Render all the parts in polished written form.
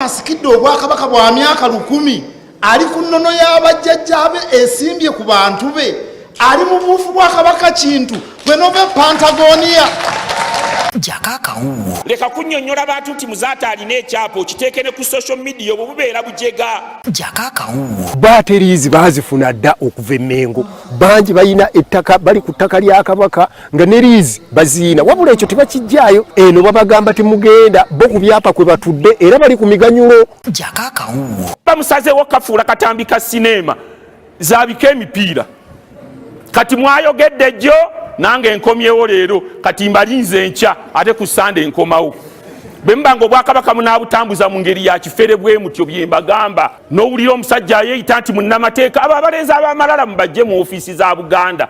asikidde obwakabaka bwa myaka 1000 ali ku nnono y'abajjajjaabe esimbye ku bantu be ali mu buufu bwa kabaka kintu bwe nove Pantagoniya. Akawuuwo. Leka kunnyonnyola bantu nti muzaata alina ekyapa okiteeke ne ku social media obwo bubeera bujega. Akawuuwo. Batteries bazifuna dda okuva Mengo. Bangi bayina ettaka bali ku ttaka lya kabaka nga ne liizi baziina. Wabula ekyo tebakijjaayo. Eno babagamba temugenda bo ku byapa kwe batudde era bali ku miganyulo. Akawuuwo. Bamusazeewo kafuula katambi ka sinema zaabika emipiira. Kati mwayogedde jjo nange nkomyewo leero kati mbalinze enkya ate ku Sunday nkomawo. Bwe mbanga obwakabaka munaabutambuza mu ngeri ya kifere bwe mutyo bye mbagamba n'owulira omusajja yeeyita nti munnamateeka abo abalenzi abamalala mubajje mu ofiisi za Buganda.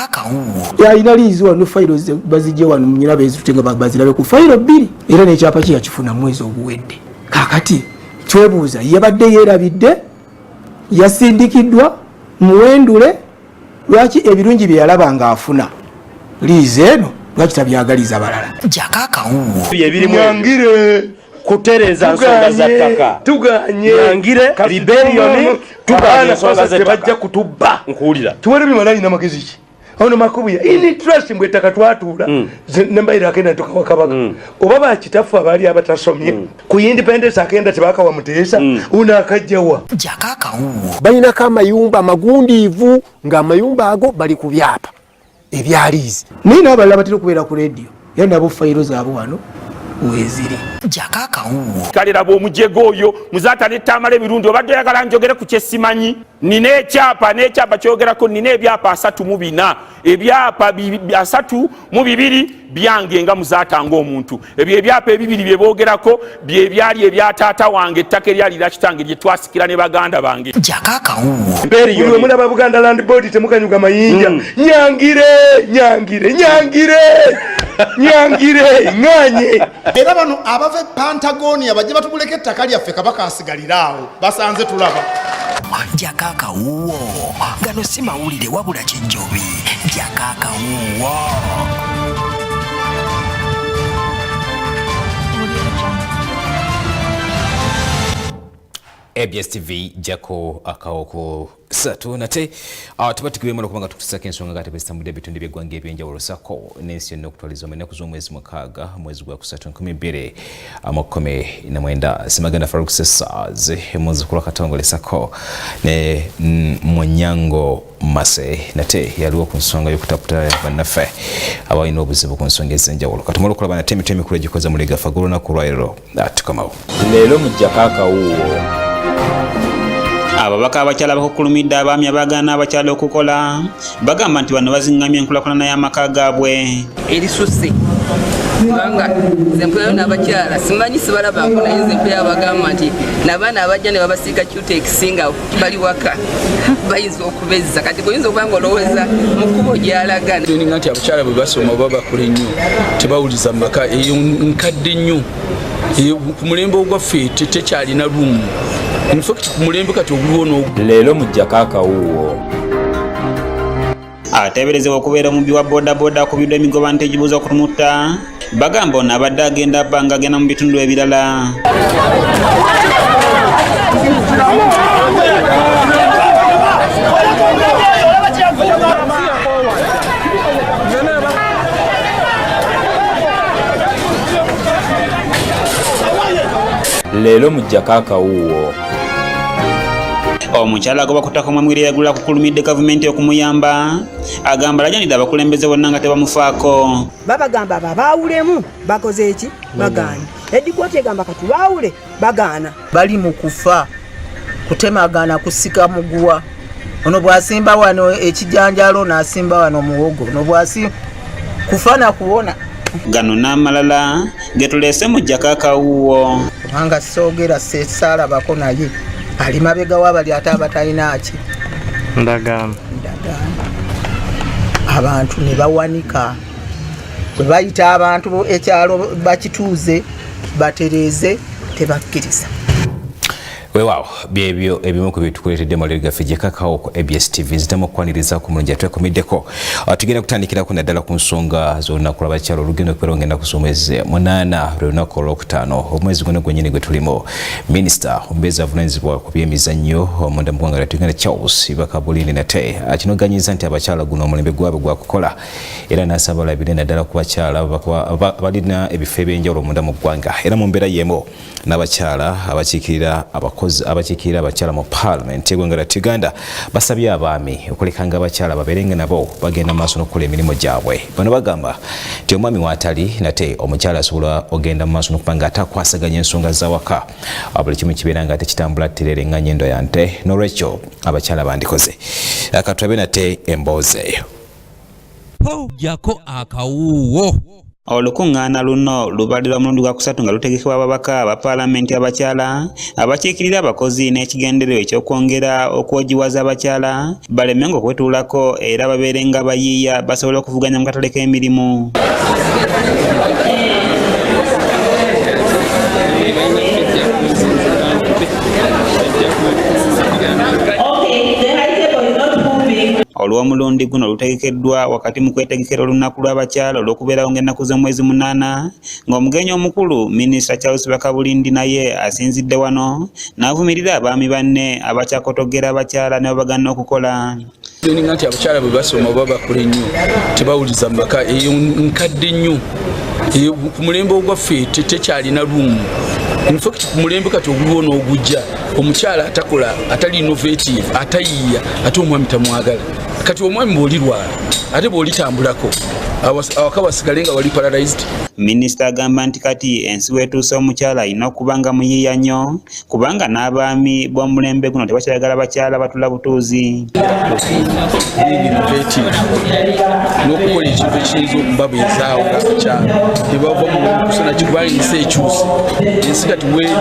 Akawuuwo. Yalina liizi wano fayiro bazijje wano munyira beezitu nga bazirabe ku fayiro 2 era n'ekyapa kye yakifuna mwezi oguwedde. Kaakati twebuuza yabadde yeerabidde yasindikiddwa muwendule lwaki ebirungi bye yalaba nga afuna liizi eno lwaki tabyagaliza balala. Akawuuwo. Nyangire kutereza nsonga za ttaka tuganye nyangire rebellion tuganye nsonga za ttaka kutubba nkuulira tuwere bimalayi na magezi ki ono makubuya ini trust mbwe ttaka twatuula nembayira akenda tukawakabaka oba bakitafu abaali abatasomye ku independence akenda tebakawa muteesa una akajjawa. Akawuuwo. Bayinako amayumba magundiivu ng'amayumba ago bali ku byapa ebyaliizi. Nina abalala batera okubeera ku radio era nabo fayiro zaabwe wano weziri. Akawuuwo. Kalera bw'omujego oyo muzaata n'ettamala ebirundi obadde oyagala njogere ku kyesimanyi. Nina ekyapa kyogerako nina ebyapa 34 ebyapa 32 byange nga muzaata ng'omuntu. Ebyo ebyapa ebibiri bye boogerako bye byali ebya taata wange ettaka eryali lya kitange lye twasikira ne baganda bange. Akawuuwo. Buli omu n'aba Buganda Land Board temukanyuga mayinja nyangire nganye. Era bano abava Pantagoniya bajje batuguleko ettaka lyaffe kabaka asigaliraawo basanze tulaba. Akawuuwo. Gano si mawulire wabula kijjobi. Akawuuwo. ABS TV Gyako Akawuuwo satu nate tubatikibemo okubanga tukusaka ensonga nga tebesitambudde ebitundu by'eggwanga ebyenjawulo sako n'ensi yonna okutwaliza ennaku z'omwezi mukaaga mwezi gwa kusatu 2019 Simaganda Farouk Sessaze muzzukulu Katongole sako ne Mwanyango Mase nate yaliwo ku nsonga y'okutaputa bannaffe abalina obuzibu ku nsonga ez'enjawulo katumala okulaba nate emitwe emikulu egikoze mu Liga Fagulu olunaku lwaleero tukomawo leero mu Gyako Akawuuwo. Ababaka abakyala bakukulumidde abaami abagaana abakyala okukola bagamba nti bano bazingamya enkulaakulana y'amaka gaabwe erisusse kubanga zempeyo n'abakyala simanyi sibalabako naye zempeyo abagamba nti n'abaana abajja ne babasiika cutex nga bali waka bayinza okubezza kati buyinza okuba nga olowooza mu kkubo gy'alagana nga nti abakyala bwe basoma oba bakula ennyo tebawuliza mu maka eyo nkadde nnyo ku mulembe ogwaffe tekyalina lumu infact ku mulembe kati oguliwo n'ogu leero mu Gyako Akawuuwo. ateeberezebwa okubeera omubbi wa bodaboda akubiddwa emigoba nti egibuuza okutumutta bagamba ono abadde agenda bbanga agenda mu bitundu ebirala. Leero mu Gyako Akawuuwo. Omukyala agoba ku ttaka omwamwiri yagula kukulumidde gavumenti okumuyamba agamba lajanidde abakulembeze bonna nga tebamufaako. Babagamba babaawulemu bakoze eki bagaana edikooti egamba katubaawule bagaana bali mu kufa kutemagana kusika muguwa ono bwasimba wano ekijanjalo n'asimba wano muwogo ono bwasi kufana kuwona gano n'amalala getuleese mu Gyako Akawuuwo. kubanga soogera sesaalabako naye ali mabega wabali ate abatalina ki ndagamba abantu ne bawanika bwe bayita abantu ekyalo bakituuze batereze tebakkiriza. Weewaawo byebyo ebimu ku bitukuleetedde amaliri gaffe Gyako ku ABS TV nzitamu okwaniriza ku mulungi atwekomiddeko. Tugenda kutandikirako naddala ku nsonga z'olunaku lw'abakyala olugenda okubeera ngenda ku mwezi 8 lwe lunaku olwokutaano omwezi guno gwennyini gwe tulimu. Minisita omubeezi avunaanyizibwa ku byemizannyo omunda mu ggwanga lyattu Uganda Charles Bakabulindi nate akinoganyiza nti abakyala guno omulembe gwabwe gwa kukola era n'asaba balabire naddala ku bakyala balina ebifo ebyenjawulo omunda mu ggwanga era mu mbeera y'emu n'abakyala abakiikirira abakyala mu Parliament y'eggwanga lyattu Uganda basabye abaami okulekanga abakyala babeerenga nabo bagenda maaso n'okukola emirimu gyabwe. Bano bagamba nti omwami w'atali nate omukyala asobola ogenda mu maaso n'okuba nga atakwasaganya ensonga z'awaka buli kimu kibeera nga ate kitambula tterere nga nnyindo ya nte n'olwekyo abakyala bandikoze akatulabe nate emboozi eyo. Gyako akawuuwo. Olukungaana luno lubalirwa mulundi gwa kusatu nga lutegekebwa ababaka aba Paalamenti abakyala abakiikirira abakozi n'ekigendererwa ekyokwongera okwogiwaza abakyala balemenga okwetuulako era babeere nga bayiiya basobole okuvuganya mu katale k'emirimu. Olw'omulundi guno lutegekeddwa wakati mu kwetegekera olunaku lw'abakyala olw'okubeerawo ng'ennaku z'omwezi 8 ng'omugenyi omukulu Minisita Charles Bakabulindi naye asinzidde wano n'avumirira abaami banne abakyakotogera abakyala ne babagana okukola. Ninga nti abakyala bwe basoma oba bakula ennyo tebawuliza mu maka eyo nkadde nnyo ku mulembe ogwaffe tekyalina lumu. In fact ku mulembe kati oguliwo n'ogujja omukyala atakola atali innovative atayiiya ate omwami tamwagala. Kati omwami bw'olirwala ate bw'olitambulako awaka wasigale nga wali paralyzed. Minisita agamba nti kati ensi weetuuse omukyala alina okuba nga muyiiya nnyo kubanga n'abaami b'omulembe guno tebakyayagala abakyala batula butuuzi. N'okukola ekintu ekiyinza okubabeezaawo ng'abakyala tebava mu kusona kikubanga ensi ekyuse. Ensi kati weeru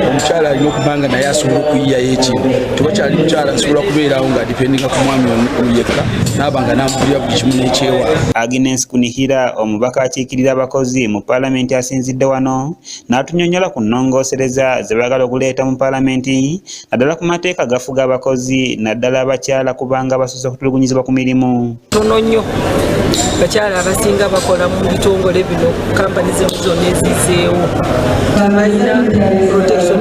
omukyala alina okuba nga naye asobola okuyiiyayo ekintu. Tebakyali mukyala asobola kubeerawo ng'adipendinga ku mwami yekka n'abanga n'amugulira buli kimu n'ekyewa. Agnes Kunihira omubaka akiikirira abakozi mu Paalamenti asinzidde wano n'atunyonnyola ku nnongoosereza ze baagala okuleeta mu Paalamenti naddala ku mateeka gafuga abakozi naddala abakyala kubanga basoose okutulugunyizibwa ku mirimu. Tono nnyo bakyala abasinga bakola mu bitongole bino kampani zemu zonna ezizeewo tebalina protection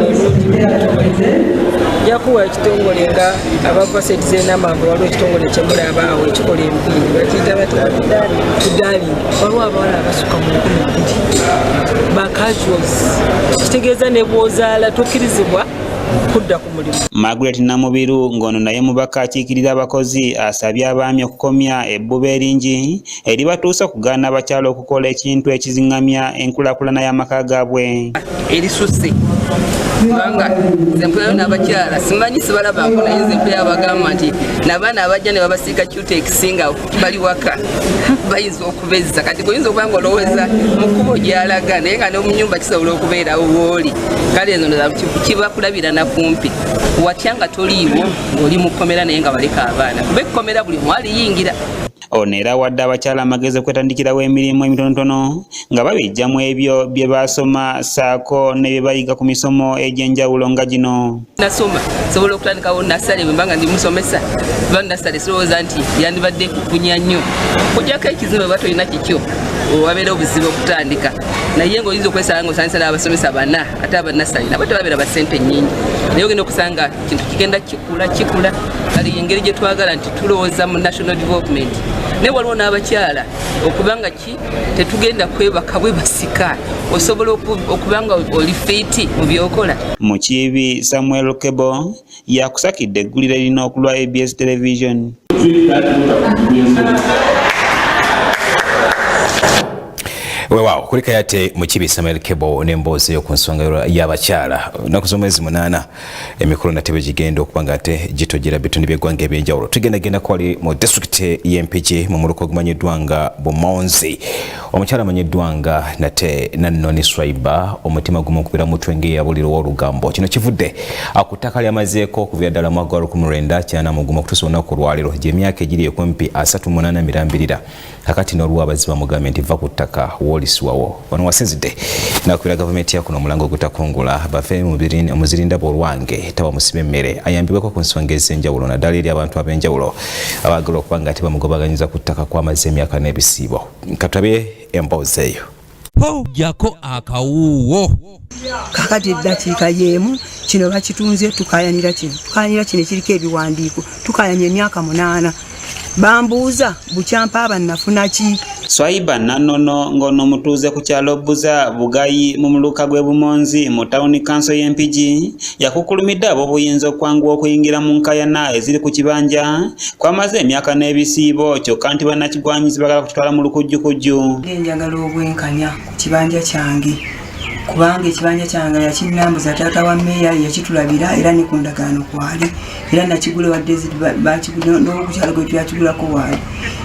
jakuwa ekitongole nga abavasetize n'amangu waliwo ekitongole kyemulabaawo ekikola Mpigi bakiyita batudali waliwo abawala abasuka mu 12 bacasuals kitegeeza ne bw'ozaala tokkirizibwa kudda ku mulimu. Margaret Namubiru ng'ono naye mubaka akiikirira abakozi asabye abaami okukomya ebbuba eringi eribatuusa okugaana abakyala okukola ekintu ekizingamya enkulaakulana y'amaka gaabwe. Erisusse kubanga nze mpulirayo n'abakyala simanyi sibalabako naye nze mpulira bagamba nti n'abaana abajja ne babasiika kyuta ekisinga bali waka bayinza okubezza kati bw'oyinza okuba nga olowooza mu kkubo gy'alaga naye nga ne mu nnyumba kisobola okubeerawo w'oli kale ezo kibakulabira na kumpi watya nga toliiwo ng'oli mu kkomera naye nga baleka abaana kuba ekkomera buli omu aliyingira. Ono era wadde abakyala amagezi okwetandikirawo emirimu emitonotono nga babijjamu ebyo bye basoma saako ne bye bayiga ku misomo egy'enjawulo nga gino. Nasoma sobola okutandikawo nasale bwe mbanga ndi musomesa kuba nasale sirowooza nti yandibadde kukunya nnyo okugyako ekizimbe oba tolina kikyo wabeera obuzibu okutandika naye ng'oyinza okwesanga ng'osanyisa n'abasomesa bana ate abanasale nabo tebabeera ba ssente nnyingi naye ogenda okusanga kintu kigenda kikula kale engeri gye twagala nti tulowooza mu national development naye waliwo n'abakyala okubanga tetugenda kwebaka bwe basika osobola okuba nga oli fiiti mu byokola. Mukiibi Samuel Kebo yakusakidde eggulire lino okulwa ABS television. Weewaawo kulika yate Mukiibi Samuel Kebo n'emboozi ku nsonga y'abakyala nnaku z'omwezi 8 emikolo nate bwe gigenda okuba nga ate gitojera bitundu by'eggwanga ebyenjawulo. Tugendagenda kwali mu disitulikiti y'e Mpigi mu muluka ogumanyiddwa nga Bumonzi. Omukyala amanyiddwa nga nate Nannoni Swaiba omutima gumu okubira mutwe ng'eyabulirwa olugambo. Kino kivudde ku ttaka ly'amazeeko okuviira ddala mu mwaka gwa 1991 okutuusa olunaku olwaleero gy'emyaka egiri ekumpi 38 kakati n'olwabaziba mugambye nti va ku ttaka okukoliswawo wano wasinzidde nakubira gavumenti yakuno omulango ogutakungula bave muzirinda bwolwange tawa musibe emmere ayambibweko ku nsonga ez'enjawulo naddala eri abantu ab'enjawulo abaagala okuba nga tebamugobaganyiza ku ttaka kw'amazzi emyaka n'ebisiibo nkatulabe emboozi eyo. Gyako akawuuwo. Kakati eddakiika y'emu kino bakitunze tukayanira kino kiriko ebiwandiiko tukayanya emyaka 8 bambuuza bukyampa abannafuna ki. Swaiba Nanono ng'ono mutuuze ku kyalo Buza Bugayi mu muluka gw'e Bumonzi mu tawuni kanso y'e Mpigi yakukulumidde ab'obuyinza okwanguwa okuyingira mu nkayana eziri ku kibanja kwamaze emyaka n'ebisiibo kyokka nti bannakigwanyizi bagala kutwala mu lukujjukujju. Njagala obwenkanya ku kibanja kyange kubanga ekibanja kyange yakinambuza taata wa mmeeya yakitulabira era ne ku ndagaano kwali era nakigule wadde bakigula n'okukyalo gwe tuyakigulako waali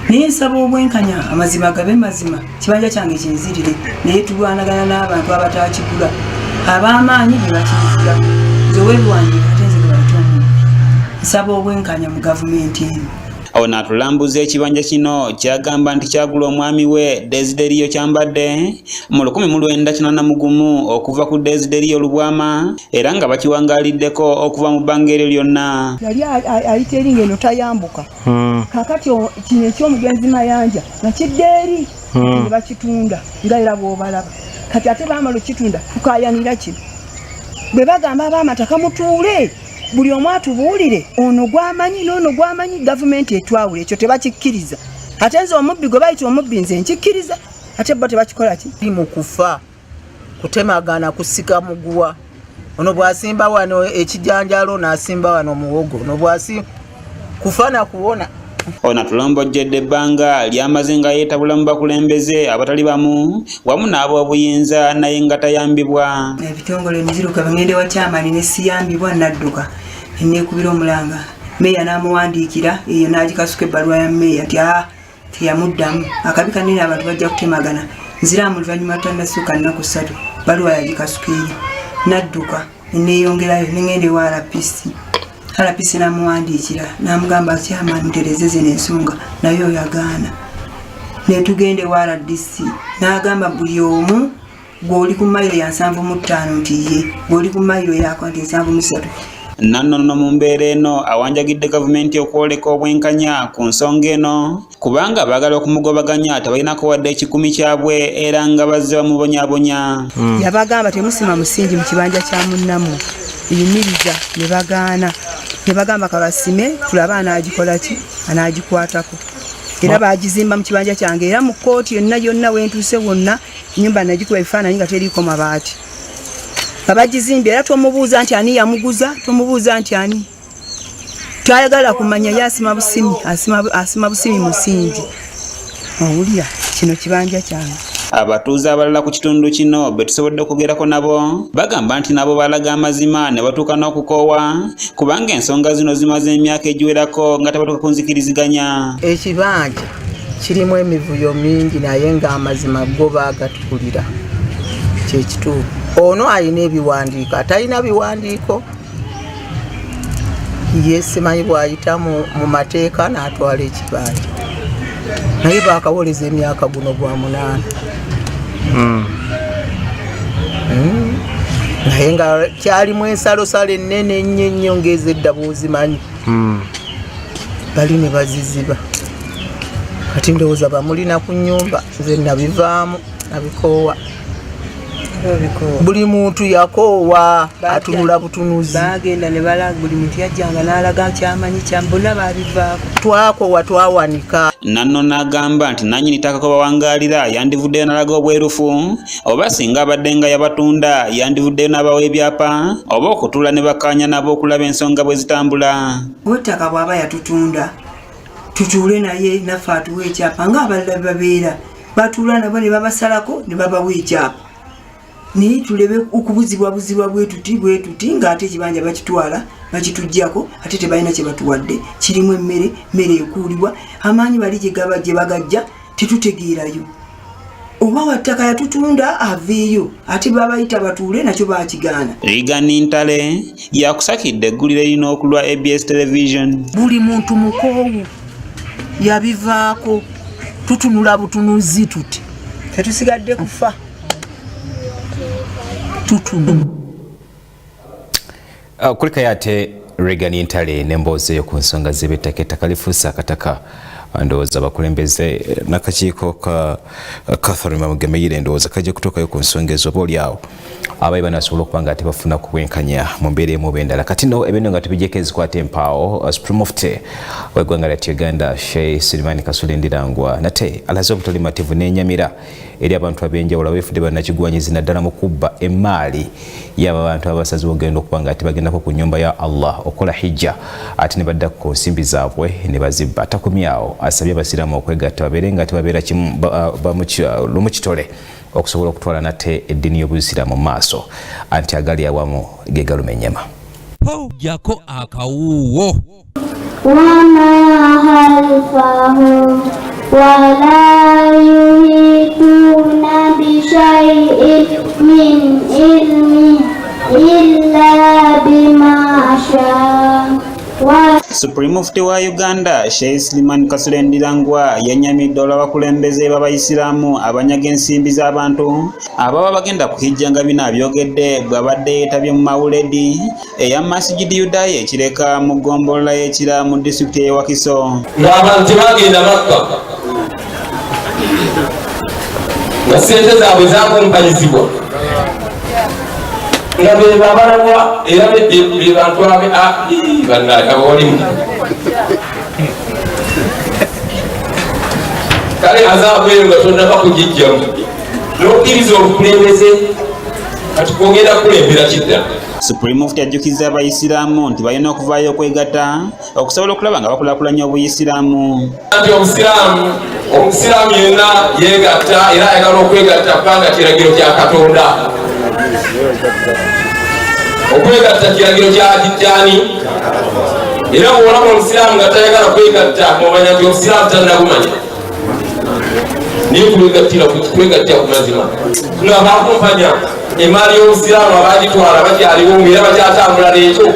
naye nsaba obwenkanya amazima gabe mazima kibanja kyange kinzirire naye tulwanagana n'abantu abatakigula ab'amaanyi be bakizira zowebiwandiika ate nze gebalitomu nsaba obwenkanya mu gavumenti eno. Awo n'atulambuza ekibanja kino kyagamba nti kyagula omwami we Desiderio Kyambadde mu 1981 okuva ku Desiderio Lubwama era nga bakiwangaaliddeko okuva mu bbanga eryo lyonna. Yali ayita eringa eno tayambuka kakati kino ekyomugenzi Mayanja nakidde eri ne bakitunda nga era bw'obalaba kati ate baamala okitunda tukayanira kino bwe bagamba ab'amataka mutuule buli omu atubuulire ono gwamanyi n'ono gwamanyi gavumenti etwawula ekyo tebakikkiriza ate nze omubbi gwe bayita omubbi nze nkikkiriza ate bo tebakikola ki mu kufa kutemagana kusika muguwa ono bwasimba wano ekijanjalo n'asimba wano muwogo ono bwasi kufana kuwona. Ono tulombojjedde ebbanga lyamaze nga yeetabula mu bakulembeze abatali bamu wamu n'ab'obuyinza naye nga tayambibwa. Ebitongole emiziruka bangende wa kyamani ne siyambibwa nadduka enneekubira omulanga mmeeya n'amuwandiikira eyo n'agikasuka ebbaluwa ya mmeeya nti teyamuddamu akabi kanene abantu bajja kutemagana nziramu luvannyuma tannassuuka nnaku 3 baluwa yagikasuka eyo nadduka enneeyongerayo nengende wa RPC namuwandiikira namugamba kyamani mutereze zino ensonga naye oyagaana netugende wa RDC n'agamba buli omu gw'oli ku mayiro ya 7.5 nti ye gw'oli ku mayiro yako nti 7.3. Nanono mu mbeera eno awanjagidde gavumenti okwoleka obwenkanya ku nsonga eno kubanga baagala okumugobaganya tebalinako wadde ekikumi kyabwe era nga bazze bamubonyabonya. Yabagamba temusima musingi mu kibanja kya munnamu eyimiriza ne bagaana ne bagamba kabasime tulaba anaagikola ki anaagikwatako era baagizimba mu kibanja kyange era mu kkooti yonna wentuuse wonna ennyumba nagikuba ebifaananyi nga teriiko mabaati babagizimbye era tomubuuza nti ani yamuguza tomubuuza nti ani twayagala kumanya ye asima busimi musingi owulira kino kibanja kyange. Abatuuze abalala ku kitundu kino be tusobodde okugerako nabo bagamba nti nabo balaga amazima ne batuuka n'okukoowa kubanga ensonga zino zimaze emyaka egiwerako nga tebatuuka kunzikiriziganya. Ekibanja kirimu emivuyo mingi naye ng'amazima go baagatukulira kyekituufu. Ono alina ebiwandiiko atalina biwandiiko ye simanyi bw'ayita mu mateeka n'atwala ekibanja naye baakawoleza emyaka guno gwa 8 naye nga kyalimu ensalosalo ennene ennyo ng'ezedda bw'ozimanyi bali ne baziziba kati ndowooza bamulina ku nnyumba nze nabivaamu nabikoowa buli muntu yakoowa atunula butunuzi bagenda ne balaga buli muntu yajjanga n'alaga kyamanyi kyambona babivaako twakoowa twawanika. Nanno n'agamba nti nannyini ttaka ko bawangaalira yandivuddeyo n'alaga obwerufu oba singa abadde nga yabatunda yandivuddeyo n'abawa ebyapa oba okutuula ne bakkaanya nabo okulaba ensonga bwe zitambula. Ttaka bw'aba yatutunda tutuule naye naffe atuwa ekyapa ng'abalala babeera batuula nabo ne babasalako ne babawa ekyapa naye tulebe okubuzibwa bwetuti ng'ate ekibanja bakitwala bakituggyako ate tebalina kye batuwadde kirimu emmere ekuulibwa amaanyi bali gye bagajja tetutegeerayo oba wattaka yatutunda aveeyo ate babayita batuule nakyo bakigaana. Rigani Ntale yakusakidde eggulire erina okulwa ABS Television. Buli muntu mukoowu yabivaako tutunula butunuzi tuti tetusigadde kufa tutumu kulika yate Reagan Ntale n'emboozi eyo ku nsonga z'eby'ettaka. Ettaka lifuuse akataka. Ndowooza abakulembeze n'akakiiko ka Catherine Mamugemeyire ndowooza kajja kutuukayo ku nsonga ezo oboolyawo abayi banasobola okuba nga tebafuna kubwenkanya mu mbeera emu oba endala. Kati nno ebintu nga tubigyeko ezikwata empaawo Supreme Mufti w'eggwanga lyattu Uganda Sheikh Suleiman Kasule Ndirangwa nate alaze obutali mativu n'enyamira eri abantu ab'enjawulo abeefudde bannakigwanyizi naddala mu kubba emmaali y'abo abantu abasaze ogenda okuba nga bagendako ku nnyumba ya Allah okola hijja ate ne badda ku nsimbi zaabwe ne bazibba. Atakumyawo asabye abasiraamu okwegatta babeere nga tebabeera lumu kitole okusobola okutwala nate eddiini y'obusiraamu mu maaso anti agali awamu ge galumenyema. Gyako akawuuwo wama halfahu wala yuhituna bishai'in min ilmi illa bima shaa. Supreme Mufti wa Uganda Sheikh Suleiman Kasule Ndirangwa yanyamidde olw'abakulembeze b'Abayisiraamu abanyaga ensimbi z'abantu ababa bagenda kuhijja nga bino abyogedde bw'abadde yeetabye mu mawuledi eya Masjid Yudaye ekireka mu ggombolola y'ekira mu disitulikiti y'e Wakiso. Ng'abantu bagenda Makka nga ssente zaabwe zakumpanyizibwa nga beba abalabwa era bebantu abawalimu kale azabweyo nga tonnaba kugijjamu n'okkiriza obukulembeze kati kwogenda kulembera kidda. Supreme Mufti ajjukiza Abayisiraamu nti balina okuvaayo okwegatta okusobola okulaba nga bakulaakulanya Obuyisiraamu. Nti omusiraamu yenna yeegatta era ayagala okwegatta kubanga kiragiro kya Katonda. Okwegatta kiragiro ky'ani era bw'olaba omusiraamu nga tayagala kwegatta mwomanya nti omusiraamu tannagumanya naye kwegattira ku mazima nga bakumpanya emaali y'omusiraamu abagitwala bakyaliwo era bakyatambula n'ekyo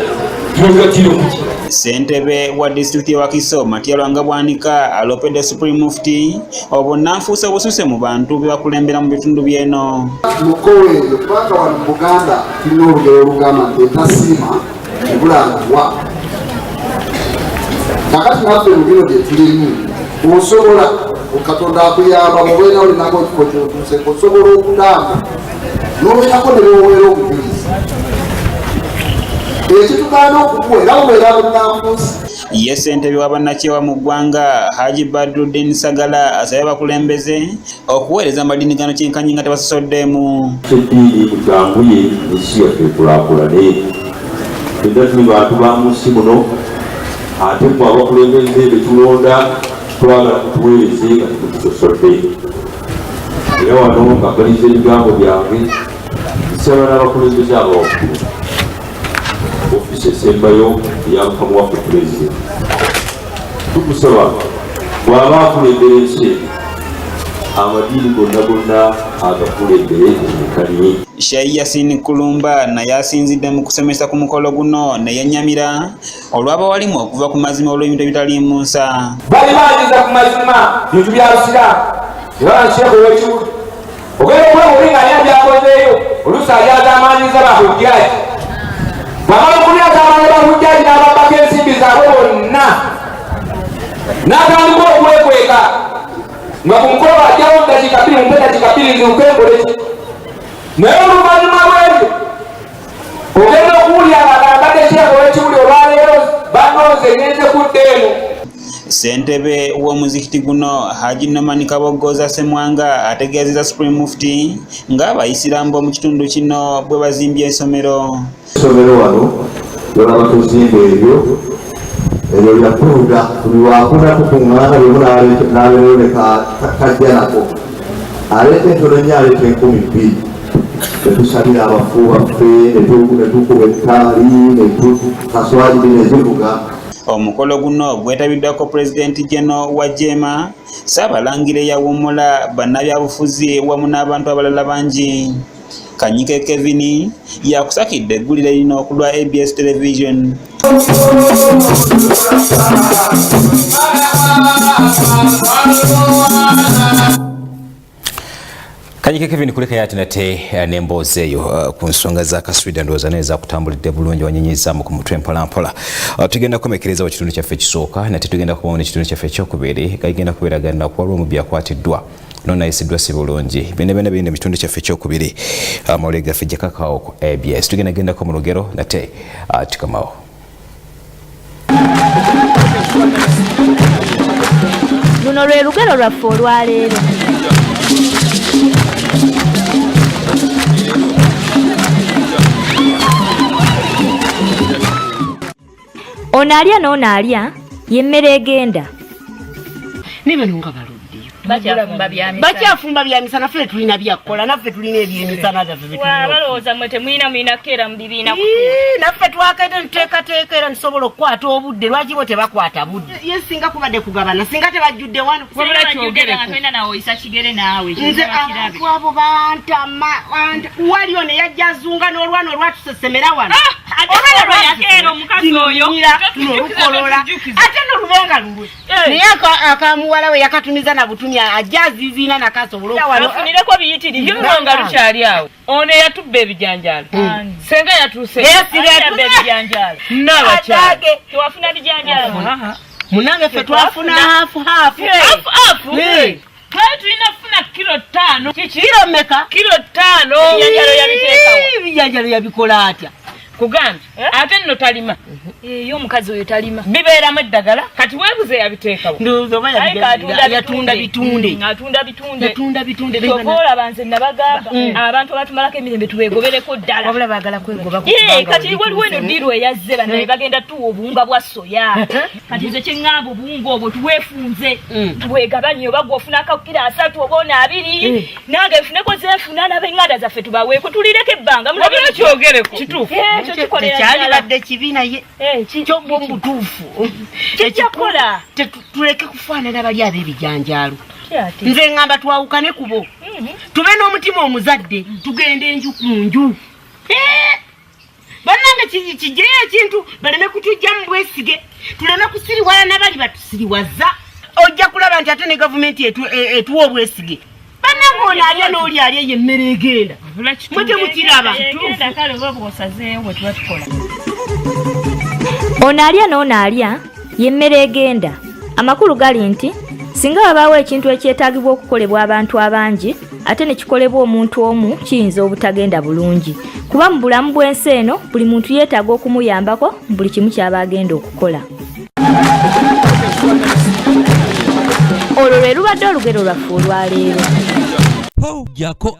twegattire kuki. Ssentebe wa disitulikiti y'e Wakiso Matyalwanga Bwanika alopedde Supreme Mufti obunnanfuusa obususe mu bantu be bakulembera mu bitundu by'eno. Mukoweeyo kubanga wano mu Buganda tulina olugero olugamba nti entasiima ebulangibwa. Kakati naffe mu bino bye tulimu osobola Katonda akuyamba bw'obeera olinako ekifo ky'otuuseko osobola okutamba n'obeerako ne beewoera obujulizi. Ye ssentebe wa bannakyewa mu ggwanga Haji Badruddin Sagala asabye abakulembeze okuweereza amadini gano kyenkanyi nga tebasosoddeemu. Eddiini mutambuye ensi yaffe ekulaakulane era tuli bantu ba mu nsi muno ate mu abakulembeze be tulonda twagala kutuweereze nga tetusosodde. Era wano nga mbaliza ebigambo byange nsaba n'abakulembeze abawakulu ofisi esembayo eyamukamu waffe pulezidenti tukusaba bw'aba akulembera ensi amadiini gonna agakulembere emekanyi. Sheikh Yasin Kulumba naye asinzidde mu kusomesa ku mukolo guno ne yennyamira olw'abawalimu okuva ku mazima olw'ebintu ebitaliimu nsa. Bali baanyiza ku mazima bintu bya Busiraamu era Sheikh w'ekibuga ogenda okwewulinga naye byakozeeyo oluusi ajaza amaanyiza bahujjaji bwamala okulyaza amaanyi bahujjaji n'ababbako ensimbi zaabwe bonna n'atandika okwekweka nga ku mukolo ajjawo dakiika 2 mumpe dakiika 2 nziruke nkoleki naye oluvannyuma lw'ebyo ogenda okuwulira abagambadde Sheikh w'ekiwuli olwaleero banooze ngenze kudda eno. Ssentebe w'omuzikiti guno Haji Nomani Kabogoza Semwanga ategeezezza Supreme Mufti ng'Abayisiraamu b'omu kitundu kino bwe bazimbye essomero. Essomero wano lyolaba tuzimba ebyo lyakuluda tuliwakuna tukuŋŋaana byemu n'aleero ne kajja nako aleeta entono nnyo aleeta 12 netusalira abafu baffe netukuba ettaali kaswagiri nezivuga. Omukolo guno gwetabiddwako Pulezidenti Jeno wa Jema, Ssaabalangire yawummula bannabyabufuzi wamu n'abantu abalala bangi. Kanyike Kevin yakusakidde eggulire lino okulwa ABS Television. Kanyike Kevin kuleka yati nate nemboze eyo ku nsonga za kaswida ndoza neza kutambulidde bulungi wanyenyiza mu kumutwe mpola tugenda kumekereza wa kitundu kyaffe kisooka nate tugenda kubaona kitundu kyaffe kyokubiri kagenda kubeeragana kwa lwo mubya kwatiddwa nona isidwa sibulungi bene mitundu kyaffe kyokubiri amawulire gaffe Gyako ku ABS tugenda genda ko mu lugero nate tukamawo. Luno lwe lugero lwaffe olwaleero. Ono alya n'ono alya yemmere egenda. Nibe nunga baludde. Bakyafumba bya misana ffe tulina byakola naffe tulina ebyemisana byaffe bitulina. Balowooza mmwe temulina keera mu bibiina ku. Naffe twakaita nteekateeka era nsobola okukwata obudde lwaki bo tebakwata budde. Ye singa kubadde kugabana singa tebajjudde wano. Wabula kyogereko. Twena nawe oyisa kigere naawe. Nze abantu abo bantama waliyo ne yajja azunga n'olwana olwatusesemera wano. Olwala yakeera omukazi oyo. N'olukolola. Ate n'olubenga lulwe. Naye akamuwala we yakatumiza na butumya ajja aziziina nakasobola okufunireko biyitirivu nga lukyali awo. Ono yatubba ebijanjaalo. Senga yatuuse ebijanjaalo. N'abakyala. Tewafuna bijanjaalo. Munange ffe twafuna haafu. Kale tulina kufuna kilo 5. Kilo mmeka? Kilo 5. Ebijanjaalo yabiteekawo. Ebijanjaalo yabikola atya? Kugambye ate nno talima. Yo omukazi oyo talima. Bibeeramu eddagala kati weebuze yabiteekawo. Ndowooza oba yatunda bitunde. Yatunda bitunde. Tokoola banze nabagamba abantu abatumalako emirembe tubeegobereko ddala. Wabula baagala kwegoba kati waliwo eno ddiiro eyazze bano ne bagenda tuwa obuwunga bwa soya. Kati nze kye ŋŋamba obuwunga obwo tuweefunze. Tubwegabanye oba gweofunako kilo 3 oba 2 nange nfuneko zenfuna n'ab'eŋŋanda zaffe tubaweeko tulireko ebbanga. Wabula kyogereko kituufu. Tekyalibadde kibi naye kyobwo mutuufu ekyakola tuleke kufaanana bali ab'ebijanjaalo. Nze ŋŋamba twawukane kubo tube n'omutima omuzadde tugende enju ku nju bannange kigireyo ekintu baleme kutujja mu bwesige tuleme kusiriwala nabali batusiriwaza ojja kulaba nti ate ne gavumenti etuwa obwesige. Bannange ono alya n'oli alya yemmere egenda mwe temukiraba. Ono alya n'ono alya yemmere egenda. Amakulu gali nti singa wabaawo ekintu ekyetaagibwa okukolebwa abantu abangi ate ne kikolebwa omuntu omu kiyinza obutagenda bulungi kuba mu bulamu bw'ensi eno buli muntu yeetaaga okumuyambako mu buli kimu ky'aba agenda okukola. Olwo lwe lubadde olugero lwaffe olwaleero. Gyako